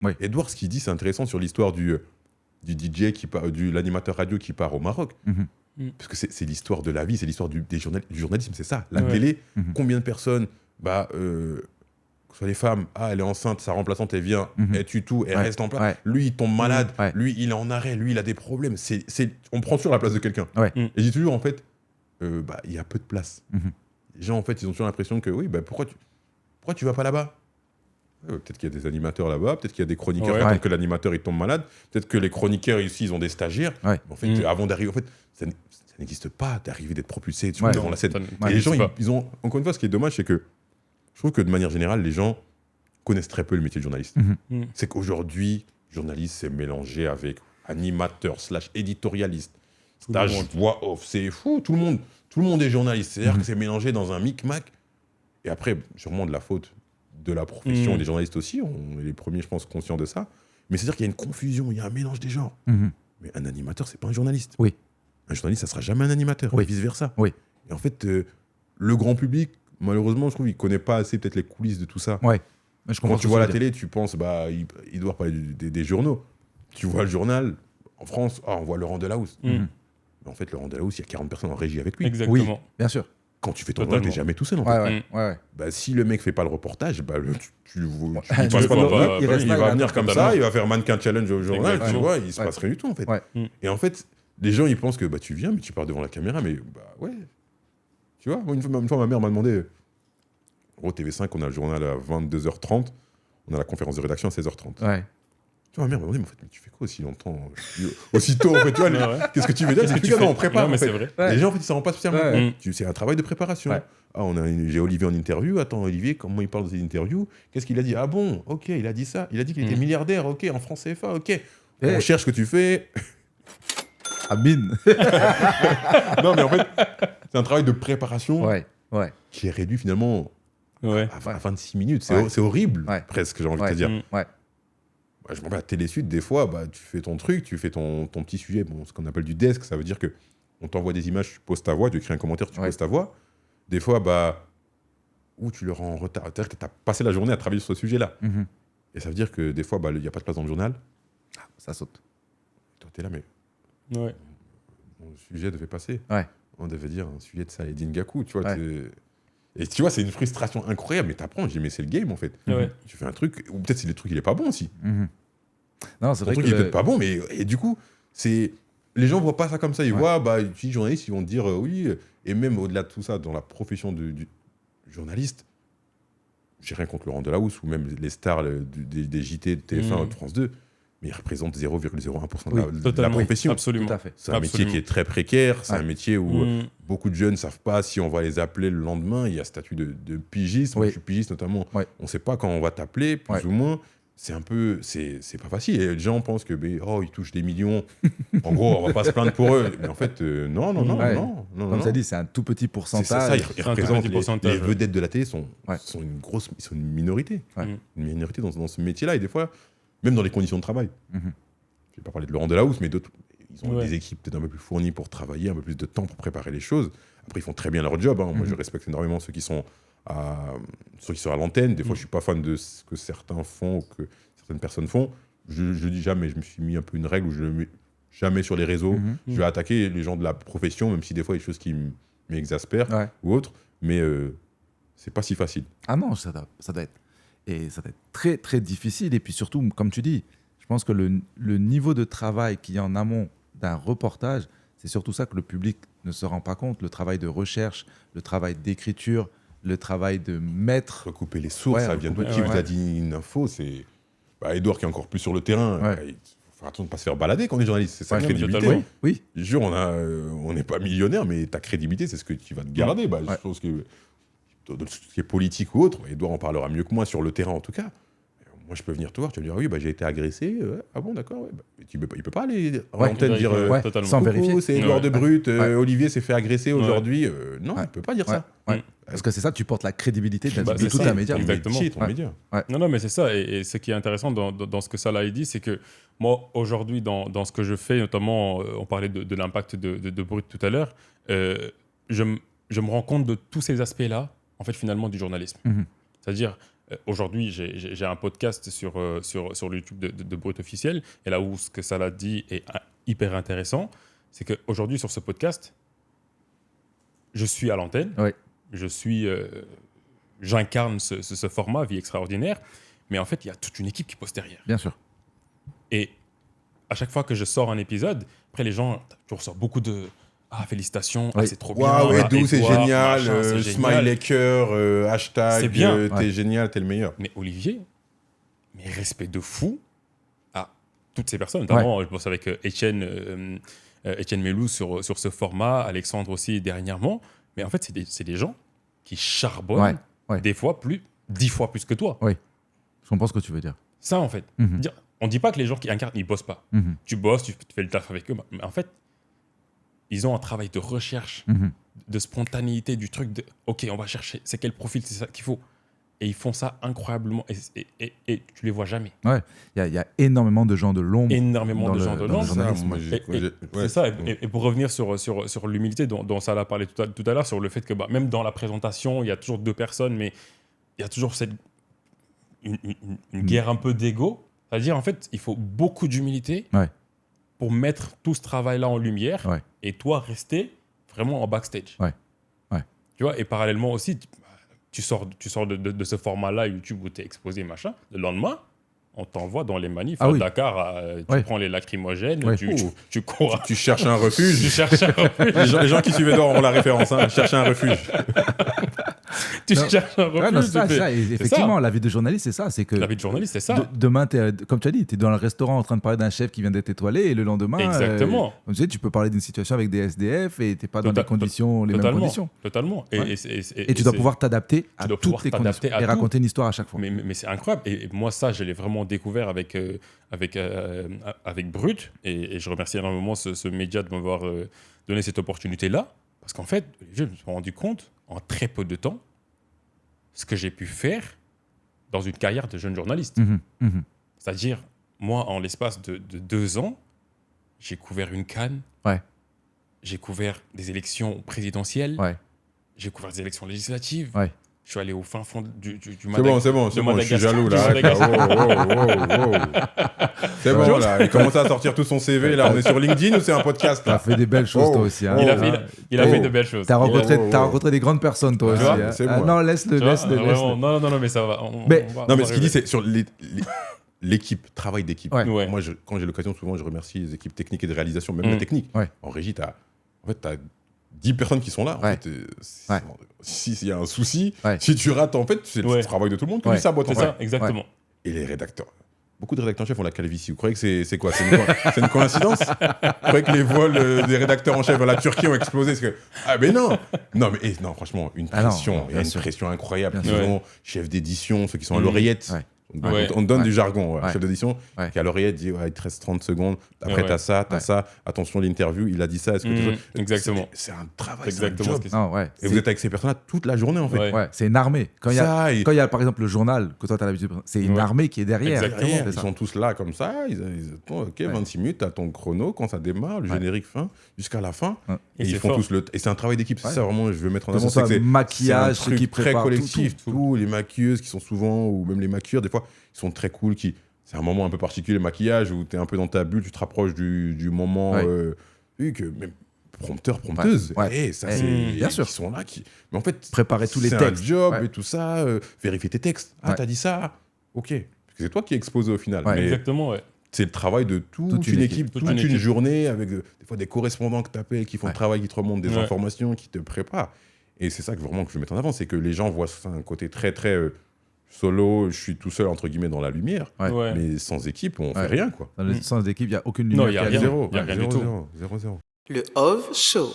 Oui. Edouard, ce qu'il dit, c'est intéressant sur l'histoire du DJ, l'animateur radio qui part au Maroc. Parce que c'est l'histoire de la vie, c'est l'histoire du journalisme, c'est ça. La télé, combien de personnes, que ce soit les femmes, elle est enceinte, sa remplaçante, elle vient, elle tue tout, elle reste en place. Lui, il tombe malade, lui, il est en arrêt, lui, il a des problèmes. On prend toujours la place de quelqu'un. Et je dis toujours, en fait, il y a peu de place. Les gens, en fait, ils ont toujours l'impression que, pourquoi tu vas pas là-bas ? Peut-être qu'il y a des animateurs là-bas, peut-être qu'il y a des chroniqueurs qui attendent que l'animateur il tombe malade, peut-être que les chroniqueurs ici ils ont des stagiaires. En fait, avant d'arriver, ça n'existe pas d'arriver d'être propulsé devant la scène. Et les gens, ils ont encore une fois, ce qui est dommage, c'est que je trouve que de manière générale, les gens connaissent très peu le métier de journaliste. C'est qu'aujourd'hui, journaliste, c'est mélangé avec animateur / éditorialiste, stage voix off, c'est fou. Tout le monde est journaliste. C'est-à-dire que c'est mélangé dans un micmac. Et après, sûrement de la faute de la profession et des journalistes aussi, on est les premiers, je pense, conscients de ça. Mais c'est-à-dire qu'il y a une confusion, il y a un mélange des genres. Mais un animateur, c'est pas un journaliste. Un journaliste, ça sera jamais un animateur, et vice-versa. Et en fait, le grand public, malheureusement, je trouve, il connaît pas assez peut-être les coulisses de tout ça. Mais quand tu vois la télé, tu penses, il doit parler des journaux. Tu vois le journal, en France, on voit Laurent Delahousse. Mais en fait, Laurent Delahousse, il y a 40 personnes en régie avec lui. Exactement. Oui, bien sûr. Quand tu fais ton journal, t'es jamais tout seul en fait. Si le mec fait pas le reportage, il va venir comme ça, il va faire mannequin challenge au journal, tu vois, il se passe rien du tout en fait. Et en fait, les gens ils pensent que tu viens, mais tu parles devant la caméra, mais tu vois, une fois ma mère m'a demandé, au TV5, on a le journal à 22h30, on a la conférence de rédaction à 16h30. Tu vois, ma mère m'a demandé, mais en fait, tu fais quoi aussi longtemps aussitôt, en fait, tu vois, qu'est-ce que tu veux dire? C'est que on prépare, en fait. Les gens, en fait, ils s'en rendent pas spécialement. C'est un travail de préparation. J'ai Olivier en interview. Attends, Olivier, comment il parle de ses interviews? Qu'est-ce qu'il a dit? Ah bon, ok, il a dit ça. Il a dit qu'il était milliardaire, ok, en francs CFA, ok. On cherche ce que tu fais. Amine. Non, mais en fait, c'est un travail de préparation qui est réduit finalement à 26 minutes. C'est horrible, presque, j'ai envie de te dire. Je me rappelle à Télé Sud, des fois, tu fais ton truc, tu fais ton petit sujet, ce qu'on appelle du desk, ça veut dire qu'on t'envoie des images, tu poses ta voix, tu écris un commentaire, tu poses ta voix. Des fois, où tu le rends en retard. C'est-à-dire que tu as passé la journée à travailler sur ce sujet-là. Et ça veut dire que des fois, il n'y a pas de place dans le journal. Ça saute. Toi, tu es là, mais mon sujet devait passer. On devait dire un sujet de Saladin Gakou, tu vois. Et tu vois, c'est une frustration incroyable, mais t'apprends, je dis, mais c'est le game en fait. Tu fais un truc, ou peut-être c'est le truc, il est pas bon aussi. Non, c'est vrai que il est peut-être pas bon, mais et du coup, les gens voient pas ça comme ça. Ils voient, les journalistes, ils vont te dire oui, et même au-delà de tout ça, dans la profession du journaliste, j'ai rien contre Laurent Delahousse ou même les stars des JT de TF1 ou de France 2, mais ils représentent 0,01% de la profession. Absolument. Tout à fait. C'est un métier qui est très précaire, c'est un métier où beaucoup de jeunes ne savent pas si on va les appeler le lendemain. Il y a statut de pigiste, je suis pigiste notamment. On ne sait pas quand on va t'appeler, plus ou moins. C'est un peu, c'est pas facile. Et les gens pensent que ils touchent des millions. En gros, on va pas se plaindre pour eux. Mais en fait, non. Comme ça dit, c'est un tout petit pourcentage. C'est ça, ils représentent les vedettes de la télé sont une minorité. Une minorité dans ce métier-là. Et des fois, même dans les conditions de travail. Je vais pas parler de Laurent Delahousse, mais d'autres, ils ont des équipes peut-être un peu plus fournies pour travailler, un peu plus de temps pour préparer les choses. Après, ils font très bien leur job. Moi, je respecte énormément ceux qui sont à l'antenne. Des fois, je suis pas fan de ce que certains font ou que certaines personnes font. Je dis jamais, je me suis mis un peu une règle où je ne mets jamais sur les réseaux. Je vais attaquer les gens de la profession, même si des fois, il y a des choses qui m'exaspèrent ou autres. Mais c'est pas si facile. Ah non, ça doit être. Et ça doit être très, très difficile. Et puis surtout, comme tu dis, je pense que le niveau de travail qu'il y a en amont d'un reportage, c'est surtout ça que le public ne se rend pas compte. Le travail de recherche, le travail d'écriture, le travail de mettre... Recouper les sources, ça vient de qui vous a dit une info, c'est... Edouard qui est encore plus sur le terrain, il faut faire attention de ne pas se faire balader quand on est journaliste, c'est sa crédibilité. Oui. Je jure, on n'est pas millionnaire, mais ta crédibilité, c'est ce que tu vas te garder. Je pense que... Dans ce qui est politique ou autre, Edouard en parlera mieux que moi sur le terrain en tout cas. Moi, je peux venir te voir, tu vas me dire j'ai été agressé. Ah bon, d'accord. Il peut pas aller en antenne dire sans vérifier. C'est Edouard de Brut, Olivier s'est fait agresser aujourd'hui. Non, il peut pas dire ça. Parce que c'est ça, tu portes la crédibilité de tout un média. Exactement. Ton média. Non, mais c'est ça. Et ce qui est intéressant dans ce que Salah a dit, c'est que moi, aujourd'hui, dans ce que je fais, notamment, on parlait de l'impact de Brut tout à l'heure, je me rends compte de tous ces aspects-là, en fait, finalement, du journalisme. C'est-à-dire, Aujourd'hui, j'ai un podcast sur le YouTube de Brut Officiel. Et là où ce que Salah dit est hyper intéressant, c'est qu'aujourd'hui, sur ce podcast, je suis à l'antenne. Oui. J'incarne ce format Vie extraordinaire. Mais en fait, il y a toute une équipe qui poste derrière. Bien sûr. Et à chaque fois que je sors un épisode, après les gens, tu reçois beaucoup de félicitations, c'est trop bien. Waouh, Edou, c'est génial. Machin, Smiley cœur, hashtag, c'est bien. T'es génial, t'es le meilleur. Mais Olivier, mais respect de fou à toutes ces personnes. Notamment, je bosse avec Étienne Melou sur ce format, Alexandre aussi dernièrement. Mais en fait, c'est des gens qui charbonnent des fois 10 fois plus que toi. Oui, je comprends ce que tu veux dire. Ça, en fait. On ne dit pas que les gens qui incarnent, ils ne bossent pas. Tu bosses, tu fais le taf avec eux. Mais en fait, ils ont un travail de recherche, de spontanéité, du truc de « Ok, on va chercher, c'est quel profil, c'est ça qu'il faut ?» Et ils font ça incroyablement. Et tu les vois jamais. Ouais, il y a énormément de gens de l'ombre. Énormément de gens de l'ombre. C'est ça. Et pour revenir sur l'humilité dont Salah parlait tout à l'heure, sur le fait que même dans la présentation, il y a toujours 2 personnes, mais il y a toujours une guerre un peu d'ego. C'est-à-dire, en fait, il faut beaucoup d'humilité pour mettre tout ce travail-là en lumière et toi, rester vraiment en backstage. Tu vois, et parallèlement aussi, tu sors de ce format-là, YouTube, où tu es exposé, machin. Le lendemain, on t'envoie dans les manifs à Dakar, tu prends les lacrymogènes, tu cours. Tu cherches un refuge. Tu cherches un refuge. Les gens qui suivent Edouard auront la référence. Chercher un refuge. Tu cherches un refuge. C'est ça. Effectivement, la vie de journaliste, c'est ça. C'est que la vie de journaliste, c'est ça. Demain, comme tu as dit, tu es dans le restaurant en train de parler d'un chef qui vient d'être étoilé, et le lendemain, exactement. Tu peux parler d'une situation avec des SDF et tu n'es pas dans les mêmes conditions. Totalement. Et tu dois pouvoir t'adapter à toutes les conditions et raconter une histoire à chaque fois. Mais c'est incroyable. Et moi, ça, je l'ai vraiment découvert avec Brut. Et je remercie énormément ce média de m'avoir donné cette opportunité-là. Parce qu'en fait, je me suis rendu compte, en très peu de temps, ce que j'ai pu faire dans une carrière de jeune journaliste. C'est-à-dire, moi, en l'espace de 2 ans, j'ai couvert une CAN, j'ai couvert des élections présidentielles, j'ai couvert des élections législatives, je suis allé au fin fond du C'est bon, je suis jaloux là. C'est bon là, il commence à sortir tout son CV là. On est sur LinkedIn ou c'est un podcast là? T'as fait des belles choses toi aussi. Il a fait de belles choses. T'as rencontré des grandes personnes toi aussi. C'est bon. Non, laisse-le. Non, mais ça va. Non, mais ce qu'il dit, c'est sur l'équipe, travail d'équipe. Moi, quand j'ai l'occasion, souvent, je remercie les équipes techniques et de réalisation, même la technique. En régie, t'as 10 personnes qui sont là. En fait, s'il y a un souci, si tu rates, en fait, c'est le travail de tout le monde qui sabote. C'est ça, exactement. Et les rédacteurs. Beaucoup de rédacteurs en chef ont la calvitie. Vous croyez que c'est quoi? C'est une coïncidence? Vous croyez que les vols des rédacteurs en chef dans la Turquie ont explosé? Mais non. Non, franchement, une pression. Il y a une pression incroyable. Ils ont chef d'édition, ceux qui sont à l'oreillette. On donne du jargon. Chef d'édition qui à l'oreillette dit il te reste 30 secondes. Après, t'as ça. Attention, l'interview, il a dit ça. Exactement. C'est un travail, c'est un job. Et vous êtes avec ces personnes-là toute la journée, en fait. C'est une armée. Quand il y a, par exemple, le journal que toi, tu as l'habitude, c'est une armée qui est derrière. Exactement. Ils sont tous là comme ça. Ils OK, 26 minutes, t'as ton chrono. Quand ça démarre, le générique fin, jusqu'à la fin. Et ils font tous et c'est un travail d'équipe. C'est ça, vraiment, je veux mettre en avant. C'est maquillage, ceux qui préparent très collectif. Tout. Les maquilleuses qui sont souvent, ou même les maquilleurs, des fois, ils sont très cool. C'est un moment un peu particulier, le maquillage, où tu es un peu dans ta bulle, tu te rapproches du moment. Que même prompteuse. Bien sûr. Ils sont là. Mais en fait, préparer tous les textes. C'est un job et tout ça. Vérifier tes textes. T'as dit ça. OK. Parce que c'est toi qui es exposé au final. Mais exactement, c'est le travail de toute une équipe, toute une journée, avec des fois des correspondants que tu appelles, qui font le travail, qui te remontent des informations, qui te préparent. Et c'est ça que je veux mettre en avant, c'est que les gens voient ça un côté très, très solo, je suis tout seul, entre guillemets, dans la lumière. Mais sans équipe, on fait rien, quoi. Sans équipe, il n'y a aucune lumière. Non, il n'y a rien. Zéro. Il n'y a rien du tout. 0-0. Le OV Show.